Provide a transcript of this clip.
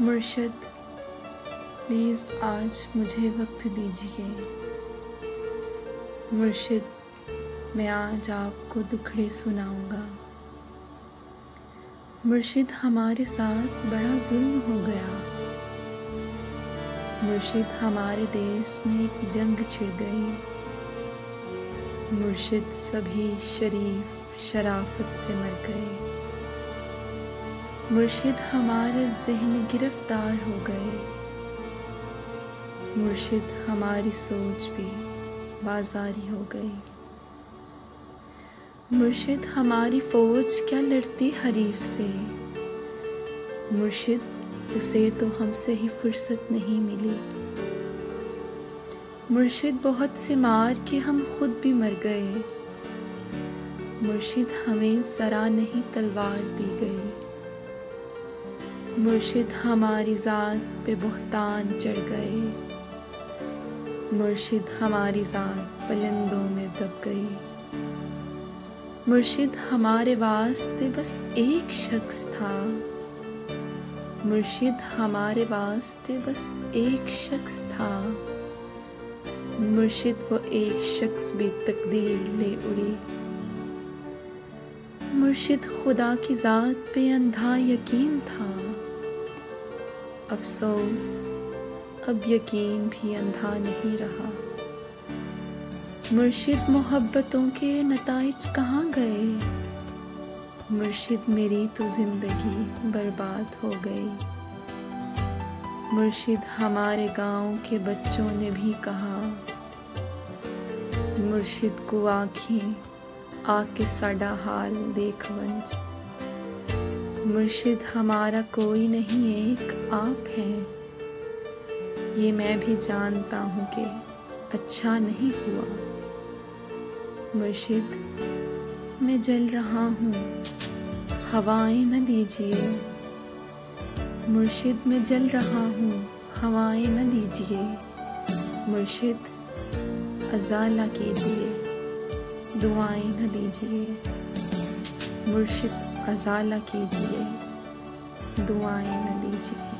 मुर्शिद, प्लीज़ आज मुझे वक्त दीजिए। मुर्शिद, मैं आज आपको दुखड़े सुनाऊंगा। मुर्शिद, हमारे साथ बड़ा जुल्म हो गया। मुर्शिद, हमारे देश में एक जंग छिड़ गई। मुर्शिद, सभी शरीफ शराफत से मर गए। मुर्शिद, हमारे ज़हन गिरफ्तार हो गए। मुर्शिद, हमारी सोच भी बाजारी हो गई। मुर्शिद, हमारी फ़ौज क्या लड़ती हरीफ से। मुर्शिद, उसे तो हमसे ही फुर्सत नहीं मिली। मुर्शिद, बहुत से मार के हम खुद भी मर गए। मुर्शिद, हमें ज़रा नहीं तलवार दी गई। मुर्शिद, हमारी ज़ात पे बहतान चढ़ गए। मुर्शिद, हमारी ज़ात पलंदों में दब गई। मुर्शिद, हमारे वास्ते बस एक शख्स था। मुर्शिद, हमारे वास्ते बस एक शख्स था। मुर्शिद, वो एक शख्स भी तकदीर ले उड़ी। मुर्शिद, खुदा की ज़ात पे अंधा यकीन था। अफसोस, अब यकीन भी अंधा नहीं रहा। मुर्शिद, मोहब्बतों के नताइज कहाँ गए। मुर्शिद, मेरी तो ज़िंदगी बर्बाद हो गई। मुर्शिद, हमारे गांव के बच्चों ने भी कहा। मुर्शिद को आँखें आके साडा हाल देख वंज। मुर्शिद, हमारा कोई नहीं एक आप हैं। ये मैं भी जानता हूँ कि अच्छा नहीं हुआ। मुर्शिद, मैं जल रहा हूँ, हवाएं न दीजिए। मुर्शिद, मैं जल रहा हूँ, हवाएं न दीजिए। मुर्शिद, अज़ाला कीजिए, दुआएं न दीजिए। मुर्शिद, अज़ाला कीजिए, दुआएं न दीजिए।